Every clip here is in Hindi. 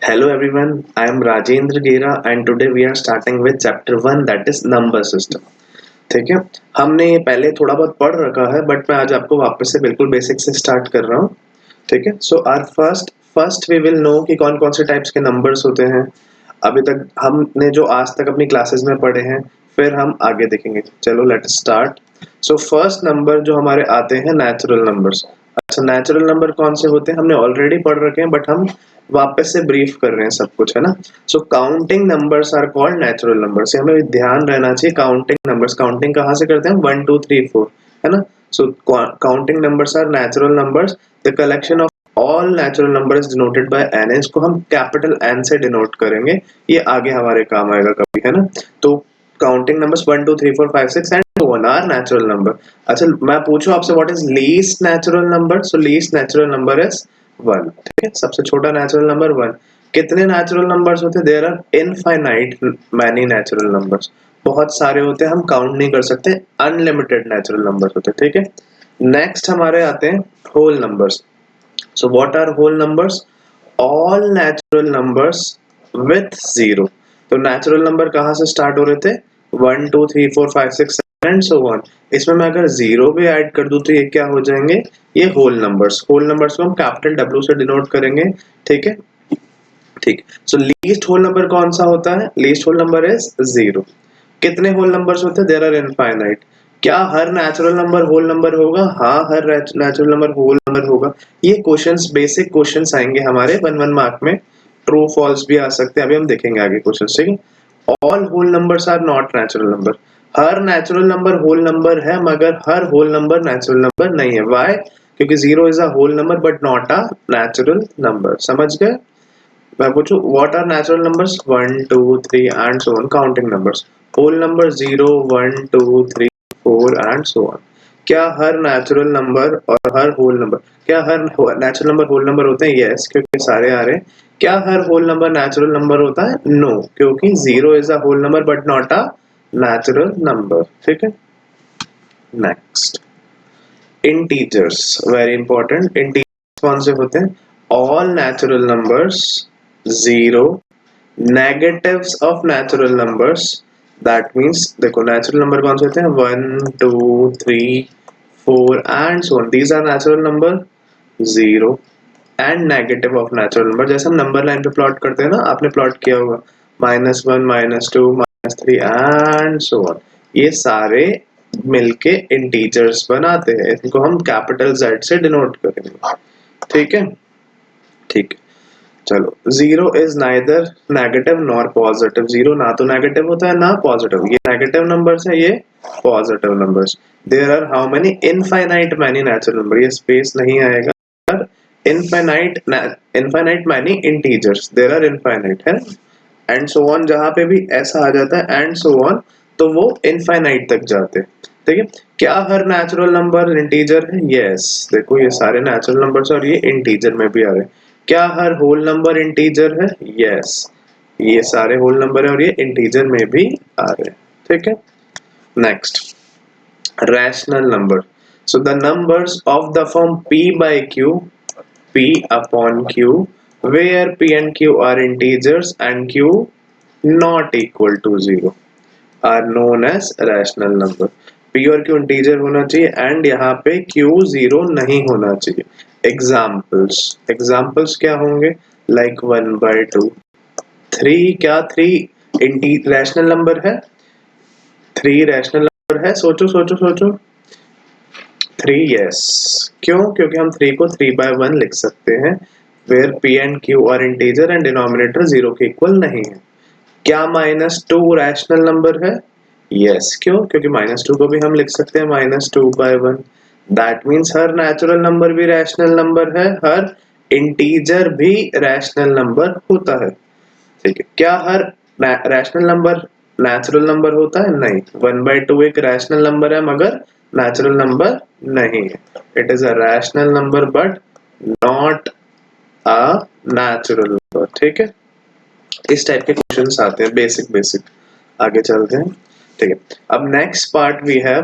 Hello everyone, I am Rajendra Gera and today we are starting with chapter 1 that is number system. ठीक है, हमने ये पहले थोड़ा बहुत पढ़ रखा है बट मैं आज आपको वापस से बिल्कुल बेसिक से स्टार्ट कर रहा हूँ. ठीक है, so our first we will know कि कौन कौन से टाइप्स के नंबर्स होते हैं. अभी तक हमने जो आज तक अपनी क्लासेस में पढ़े हैं फिर हम आगे देखेंगे. चलो let start. So first number जो हमारे आते हैं नेचुरल नंबर्स. अच्छा, नेचुरल नंबर कौन से होते हैं हमने ऑलरेडी पढ़ रखे हैं बट हम वापस से ब्रीफ कर रहे हैं सब कुछ, है ना. So counting numbers are called natural numbers. हमें ध्यान रहना चाहिए काउंटिंग नंबर्स. काउंटिंग कहाँ से करते हैं? 1 2 3 4, है ना. So counting numbers are natural numbers. The collection of all natural numbers denoted by N. इसको हम कैपिटल एन से डिनोट करेंगे. ये आगे हमारे काम आएगा कभी, है ना. तो counting numbers 1 2 3 4 5 6 and 1 are natural number. अच्छा, मैं पूछूं आपसे what is least natural number. So least natural number is 1. ठीक है, सबसे छोटा नेचुरल नंबर 1. कितने नेचुरल नंबर्स होते हैं? There are infinite many natural numbers. बहुत सारे होते हैं, हम काउंट नहीं कर सकते. अनलिमिटेड नेचुरल नंबर्स होते हैं. ठीक है, नेक्स्ट हमारे आते हैं whole numbers. So what are whole numbers? All natural numbers with zero. तो नेचुरल नंबर कहाँ से स्टार्ट हो रहे थे? 1 2 3 4 5 6 एंड सो ऑन. इसमें मैं अगर जीरो भी ऐड कर दूं तो ये क्या हो जाएंगे? ये होल नंबर्स. होल नंबर्स को हम कैपिटल डब्ल्यू से डिनोट करेंगे. ठीक है, ठीक. सो लीस्ट होल नंबर कौन सा होता है? Least whole number is zero. कितने होल नंबर्स होते हैं? There are infinite. क्या हर नेचुरल नंबर होल नंबर होगा? हाँ, हर नेचुरल नंबर होल नंबर होगा. ये क्वेश्चंस, बेसिक क्वेश्चंस आएंगे हमारे 1 1 मार्क में. ट्रू फॉल्स भी आ सकते हैं, अभी हम देखेंगे आगे क्वेश्चंस. ठीक है, all whole numbers are not natural number. हर नेचुरल नंबर होल नंबर है मगर हर होल नंबर नेचुरल नंबर नहीं है. व्हाई? क्योंकि zero is a whole number but not a natural number. समझ गए? मैं पूछूं what are natural numbers? 1 2 3 and so on. Counting numbers. Whole number 0 1 2 3 4 and so on. क्या हर नेचुरल नंबर और हर होल नंबर, क्या हर नेचुरल नंबर होल नंबर होते हैं? यस, क्योंकि सारे आ रहे हैं. क्या हर होल नंबर नेचुरल नंबर होता है? नो, क्योंकि zero is a whole number but not a natural number. ठीक है, next integers. Very important. Integers कौन से होते हैं? All natural numbers, zero, negatives of natural numbers. That means देखो नेचुरल नंबर कौन से होते हैं? 1 2 3 4 and so on. These are natural number. Zero and negative of natural number. जैसे हम नंबर लाइन पे प्लॉट करते हैं ना, आपने प्लॉट किया होगा -1 -2 -3 एंड सो ऑन. ये सारे मिलके इंटीजर्स बनाते हैं. इनको हम कैपिटल जेड से डिनोट करेंगे. ठीक है, ठीक. चलो, zero is neither negative nor positive. Zero ना तो नेगेटिव होता है ना पॉजिटिव. ये नेगेटिव नंबर्स है, ये positive numbers. There are how many? Infinite many natural number. ये स्पेस नहीं आएगा. Infinite infinite many integers. There are infinite, है. And so on. जहां पे भी ऐसा आ जाता है एंड सो ऑन तो वो इनफाइनाइट तक जाते हैं. ठीक है, क्या हर नेचुरल नंबर इंटीजर है? यस. देखो ये सारे नेचुरल नंबर्स और ये इंटीजर में भी आ रहे हैं. क्या हर होल नंबर इंटीजर है? यस, ये सारे होल नंबर है और ये इंटीजर में भी आ रहे हैं. ठीक है, next rational number. So the numbers of the form p by q, p upon q, where p and q are integers and q not equal to 0 are known as rational number. p और q इंटीजर होना चाहिए एंड यहाँ पे q 0 नहीं होना चाहिए. एग्जाम्पल्स क्या होंगे? Like 1 by 2. 3, क्या 3 रैशनल नंबर है? 3 रैशनल नंबर है. सोचो सोचो सोचो. 3, यस. क्यों? क्योंकि हम 3 को 3 by 1 लिख सकते हैं where p and q are integer and denominator 0 के इक्वल नहीं है. क्या -2 रैशनल नंबर है? यस. क्यों? क्योंकि -2 को भी हम लिख सकते हैं -2 by 1. That means her natural number भी रैशनल नंबर है, हर इंटीजर भी रैशनल नंबर होता है. ठीक है, क्या हर रैशनल नंबर नेचुरल नंबर होता है? नहीं. 1 by 2 एक रैशनल नंबर है मगर नेचुरल नंबर नहीं है. It is a rational number but not a natural number. ठीक है, इस टाइप के क्वेश्चंस आते हैं बेसिक. आगे चलते हैं. ठीक है, अब next part we have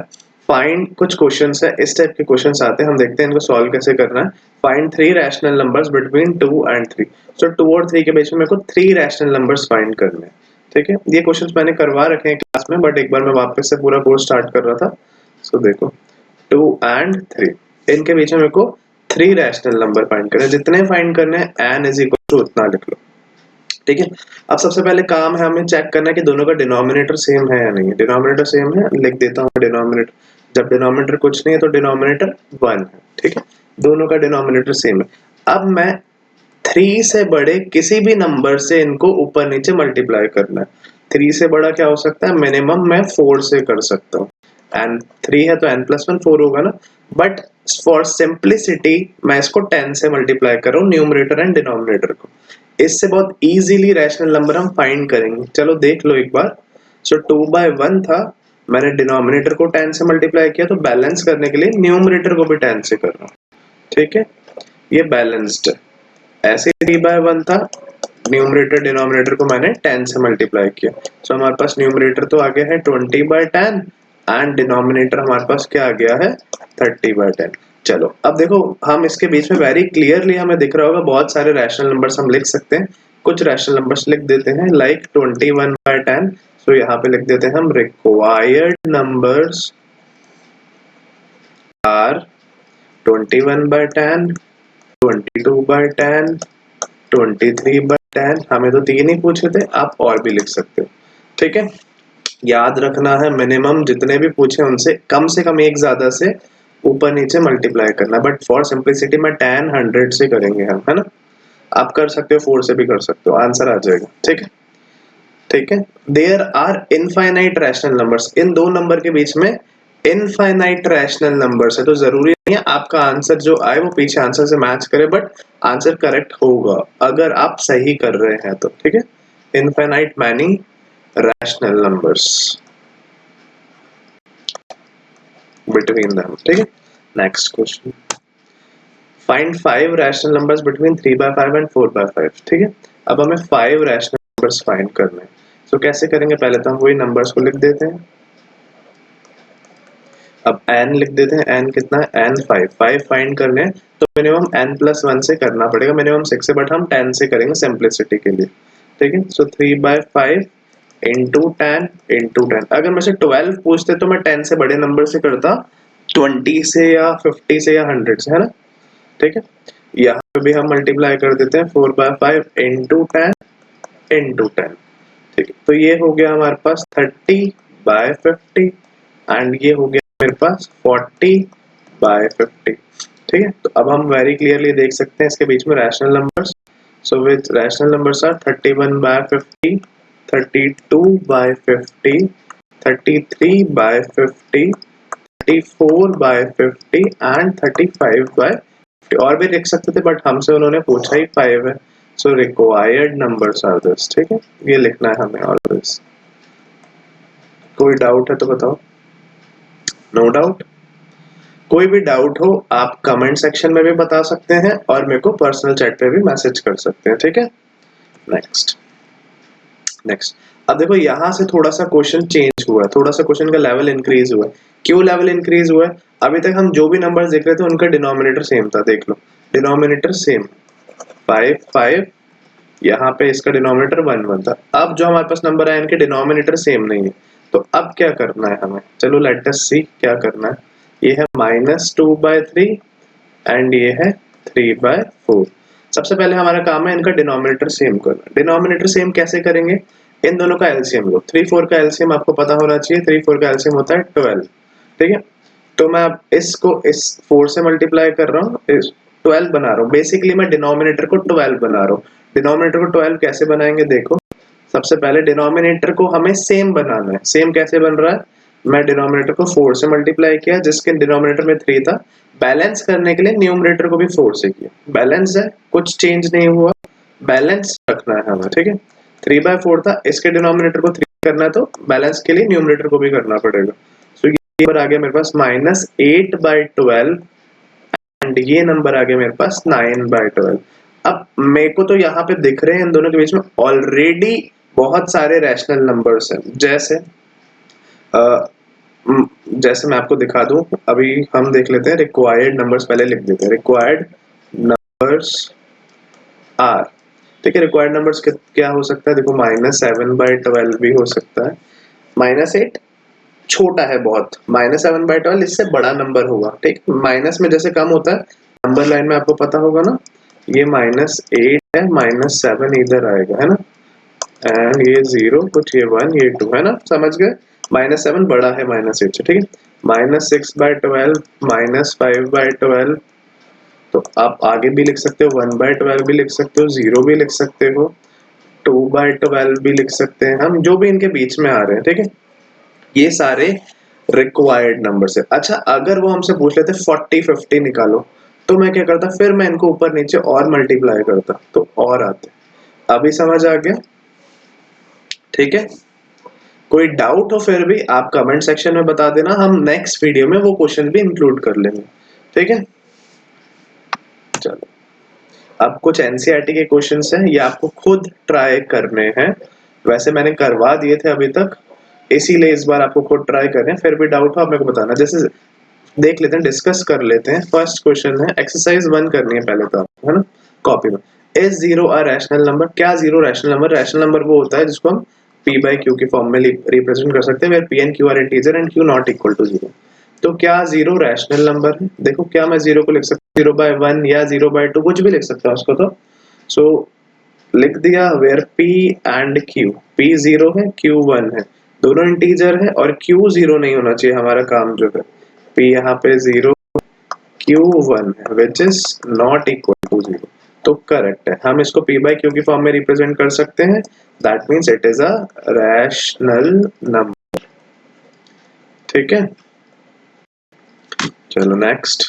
find, कुछ क्वेश्चंस है इस टाइप के क्वेश्चंस आते हैं, हम देखते हैं इनको सॉल्व कैसे करना है। Find 3 rational numbers between 2 and 3। सो 2 और 3 के बीच में मेरे को 3 रैशनल नंबर्स फाइंड करने हैं। ठीक है, ये क्वेश्चंस मैंने करवा रखे हैं क्लास में, बट एक बार मैं वापस से पूरा कोर्स स्टार्ट कर रहा था। सो देखो 2 and 3, इनके बीच में मेरे को 3 रैशनल नंबर फाइंड करने हैं। जितने फाइंड करने हैं n इज इक्वल टू उतना लिख लो। ठीक है, अब सबसे पहले काम है हमें चेक करना है कि दोनों का डिनोमिनेटर सेम है या नहीं है। डिनोमिनेटर सेम है, लिख देता हूँ डिनोमिनेटर। जब डिनोमिनेटर कुछ नहीं है तो डिनोमिनेटर 1 है। ठीक है, दोनों का डिनोमिनेटर सेम है। अब मैं 3 से बड़े किसी भी नंबर से इनको ऊपर नीचे मल्टीप्लाई करना है। 3 से बड़ा क्या हो सकता है, मिनिमम मैं 4 से कर सकता हूँ। एन 3 है तो n+1 4 होगा ना, बट फॉर सिंप्लिसिटी मैं इसको 10 से मल्टीप्लाई कर रहा हूँ, न्यूमरेटर एंड डिनोमिनेटर को। इससे बहुत इजीली रैशनल नंबर हम फाइंड करेंगे। चलो देख लो एक बार। सो 2/1 था, मैंने डिनोमिनेटर को 10 से मल्टीप्लाई किया, तो बैलेंस करने के लिए न्यूमरेटर को भी 10 से कर रहा हूँ। ठीक है, ये बैलेंस्ड है। ऐसे 3/1 था, न्यूमरेटर डिनोमिनेटर को मैंने 10 से मल्टीप्लाई किया। सो हमारे पास न्यूमरेटर तो आ गया है 20/10 एंड डिनोमिनेटर हमारे पास क्या आ गया है 30/10। चलो अब देखो, हम इसके बीच में वेरी क्लियरली हमें दिख रहा होगा बहुत सारे रैशनल नंबर्स हम लिख सकते हैं। कुछ रैशनल नंबर्स लिख देते हैं लाइक 21/10। सो यहाँ पे लिख देते हैं हम रिक्वायर्ड नंबर्स आर 21/10, 22/10, 23/10। हमें तो 3 ही पूछे थे, आप और भी लिख सकते हो। ठीक है, याद रखना है मिनिमम जितने भी पूछे उनसे कम से कम एक ज्यादा से ऊपर नीचे मल्टीप्लाई करना, बट फॉर सिंप्लिसिटी में 10 100 से करेंगे हम, है ना। आप कर सकते हो 4 से भी कर सकते हो, आंसर आ जाएगा। ठीक है, ठीक है। There are infinite rational numbers, इन दो नंबर के बीच में इनफाइनाइट रैशनल नंबर्स है, तो जरूरी नहीं है आपका आंसर जो आए वो पीछे आंसर से मैच करे, बट आंसर करेक्ट होगा अगर आप सही कर रहे हैं तो। ठीक है, infinite many rational numbers between them। ठीक है, next question, find 5 rational numbers between 3/5 and 4/5। ठीक है, अब हमें 5 रैशनल नंबर्स फाइंड करने हैं। तो कैसे करेंगे, पहले तो हम वही नंबर्स को लिख देते हैं। अब n लिख देते हैं, n कितना है, n 5 फाइंड करने हैं, तो मिनिमम n+1 से करना पड़ेगा, मिनिमम 6 से, बट हम 10 से करेंगे सिंप्लिसिटी के लिए। ठीक है, सो 3/5 इंटू 10 इंटू 10। अगर मुझसे 12 पूछते तो मैं 10 से बड़े नंबर से करता, 20 से या 50 से या 100 से, है ना। ठीक है, यहाँ पे भी हम मल्टीप्लाई कर देते हैं 4/5 इंटू 10 इंटू 10। ठीक है, तो ये हो गया हमारे पास 30/50 एंड ये हो गया मेरे पास 40/50। ठीक है, तो अब हम वेरी क्लियरली देख सकते हैं इसके बीच में rational numbers. So with rational numbers are 31/50, 32/50, 33/50, 34/50 and 35/50। और भी लिख सकते थे बट हमसे उन्होंने पूछा ही 5 है। So required numbers are this. ठीक है, ये लिखना है हमें ऑलवेज। कोई डाउट है तो बताओ, नो डाउट। कोई भी डाउट हो आप कमेंट सेक्शन में भी बता सकते हैं और मेरे को पर्सनल चैट पे भी मैसेज कर सकते हैं। ठीक है, नेक्स्ट नेक्स्ट। अब देखो यहाँ से थोड़ा सा क्वेश्चन चेंज हुआ है, थोड़ा सा क्वेश्चन का लेवल इंक्रीज हुआ है। क्यों लेवल इंक्रीज हुआ है, अभी तक हम जो भी नंबर देख रहे थे उनका डिनोमिनेटर सेम था। देख लो डिनोमिनेटर सेम 5 5, यहाँ पे इसका डिनोमिनेटर 1 1 था। अब जो हमारे पास नंबर है इनके डिनोमिनेटर सेम नहीं है, तो अब क्या करना है हमें, चलो लेट अस सी क्या करना है। ये है -2/3 एंड ये है 3/4। सबसे पहले हमारा काम है इनका डिनोमिनेटर सेम करना। डिनोमिनेटर सेम कैसे करेंगे, इन दोनों का एलसीएम लो। 3 4 का एलसीएम आपको पता होना चाहिए, 3 4 का एलसीएम होता है 12। ठीक है, तो मैं अब इसको इस 4 से मल्टीप्लाई कर रहा हूँ, 12 बना रहा हूँ। बेसिकली मैं डिनोमिनेटर को 12 बना रहा हूँ। डिनोमिनेटर को 12 कैसे बनाएंगे, देखो सबसे पहले डिनोमिनेटर को हमें सेम बनाना है। सेम कैसे बन रहा है, मैं डिनोमिनेटर को 4 से मल्टीप्लाई किया जिसके डिनोमिनेटर में 3 था, बैलेंस करने के लिए न्यूमरेटर को भी 4 से किया। बैलेंस है, कुछ चेंज नहीं हुआ, बैलेंस रखना है हमें। ठीक है, 3/4 था, इसके डिनोमिनेटर को 3 करना है, तो बैलेंस के लिए न्यूमरेटर को भी करना पड़ेगा। सो ये नंबर आ गया मेरे पास -8/12 एंड ये नंबर आ गया मेरे पास 9/12। अब मेरे को तो यहाँ पे दिख रहे हैं इन दोनों के बीच में ऑलरेडी बहुत सारे रैशनल नंबर्स हैं, जैसे जैसे मैं आपको दिखा दूं, अभी हम देख लेते हैं रिक्वायर्ड नंबर्स, पहले लिख देते हैं रिक्वायर्ड नंबर्स आर। ठीक है, रिक्वायर्ड नंबर्स क्या हो सकता है, देखो -7/12 भी हो सकता है, -8 छोटा है बहुत, -7/12 इससे बड़ा नंबर होगा। ठीक, माइनस में जैसे कम होता है, नंबर लाइन में आपको पता होगा ना, ये -8 है, -7 इधर आएगा, है ना, एंड ये 0, कुछ ये 1, ये 2, है ना, समझ गए। -7 बड़ा है -8 से। ठीक है, -6/12, -5/12, तो आप आगे भी लिख सकते हो, 1/12 भी लिख सकते हो, 0 भी लिख सकते हो, 2/12 भी लिख सकते हैं, हम जो भी इनके बीच में आ रहे हैं। ठीक है, ये सारे रिक्वायर्ड नंबर है। अच्छा, अगर वो हमसे पूछ लेते 40-50 निकालो, तो मैं क्या करता, फिर मैं इनको ऊपर नीचे और मल्टीप्लाई करता, तो और आते। अभी समझ आ गया? ठीक है, कोई डाउट हो फिर भी आप कमेंट सेक्शन में बता देना, हम नेक्स्ट वीडियो में वो क्वेश्चन भी इंक्लूड कर लेंगे। ठीक है, चलो, अब कुछ एनसीईआरटी के क्वेश्चंस हैं, ये आपको खुद ट्राई करने हैं, वैसे मैंने करवा दिए थे अभी तक, इसीलिए इस बार आपको खुद ट्राई करने हैं, फिर भी डाउट हो आप मेरे को बताना। जैसे देख लेते हैं, डिस्कस कर लेते हैं। फर्स्ट क्वेश्चन है, एक्सरसाइज 1 करनी है पहले तो आपको, है ना, कॉपी में। Is 0 a rational number? क्या 0 रैशनल नंबर? रैशनल नंबर वो होता है जिसको हम p बाई क्यू के फॉर्म में रिप्रेजेंट कर सकते हैं, where p and q are integer and q not equal to 0। तो क्या 0 रैशनल नंबर है? देखो, क्या मैं 0 को लिख सकता हूँ 0/1 या 0/2, कुछ भी लिख सकता हूँ उसको। तो सो लिख दिया, where p and q, p 0 है, q 1 है, दोनों इंटीजर है, और q 0 नहीं होना चाहिए, हमारा काम जो है, p यहाँ पे 0, q 1 है, which is not equal to 0। तो करेक्ट है, हम इसको p बाई क्यू की फॉर्म में रिप्रेजेंट कर सकते हैं, that means it is a rational number. ठीक है, चलो नेक्स्ट,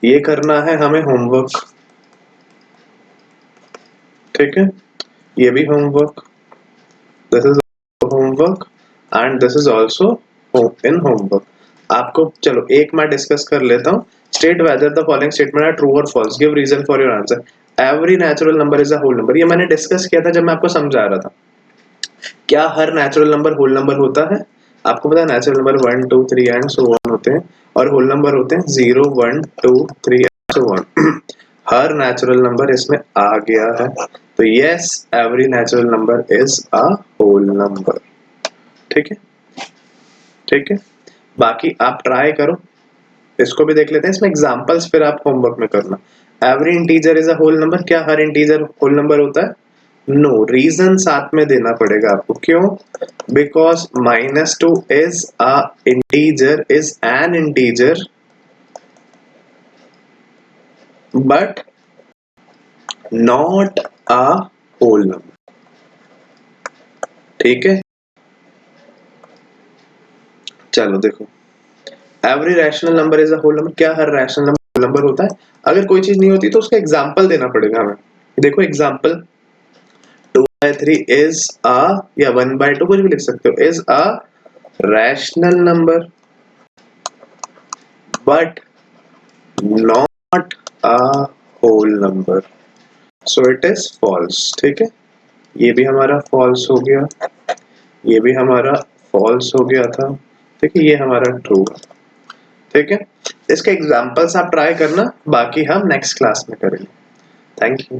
ये करना है हमें होमवर्क। ठीक है, ये भी homework, this is homework and this is also in homework. आपको चलो एक मैं डिस्कस कर लेता हूँ। State whether the following statements are true और false, give reason for your answer. Every natural number is a whole number, ये मैंने डिस्कस किया था जब मैं आपको समझा रहा था। क्या हर नेचुरल नंबर होल नंबर होता है? आपको पता है natural number 1 2 3 and so on होते हैं, और होल नंबर होते हैं 0 1 2 3 एंड सो ऑन। हर नेचुरल नंबर इसमें आ गया है, तो yes, every natural number is a whole number. ठीक है, ठीक है, बाकी आप ट्राई करो, इसको भी देख लेते हैं, इसमें एग्जांपल्स फिर आप होमवर्क में करना। Every integer is a whole number, क्या हर इंटीजर होल नंबर होता है? नो, रीजन साथ में देना पड़ेगा आपको, क्यों? Because -2 is a integer, is an integer, but not a whole number. ठीक है, चलो देखो, every rational number is a whole number, क्या हर रैशनल नंबर होल नंबर होता है? अगर कोई चीज नहीं होती तो उसका एग्जांपल देना पड़ेगा हमें। देखो एग्जांपल, 2/3 इज अ, या 1/2 कुछ भी लिख सकते हो, is a rational number but not a whole number, so it is false. ठीक है, ये भी हमारा फॉल्स हो गया, ये भी हमारा फॉल्स हो गया था। ठीक है, ये हमारा ट्रू। ठीक है, इसके एग्जांपल्स आप ट्राई करना, बाकी हम नेक्स्ट क्लास में करेंगे। Thank you.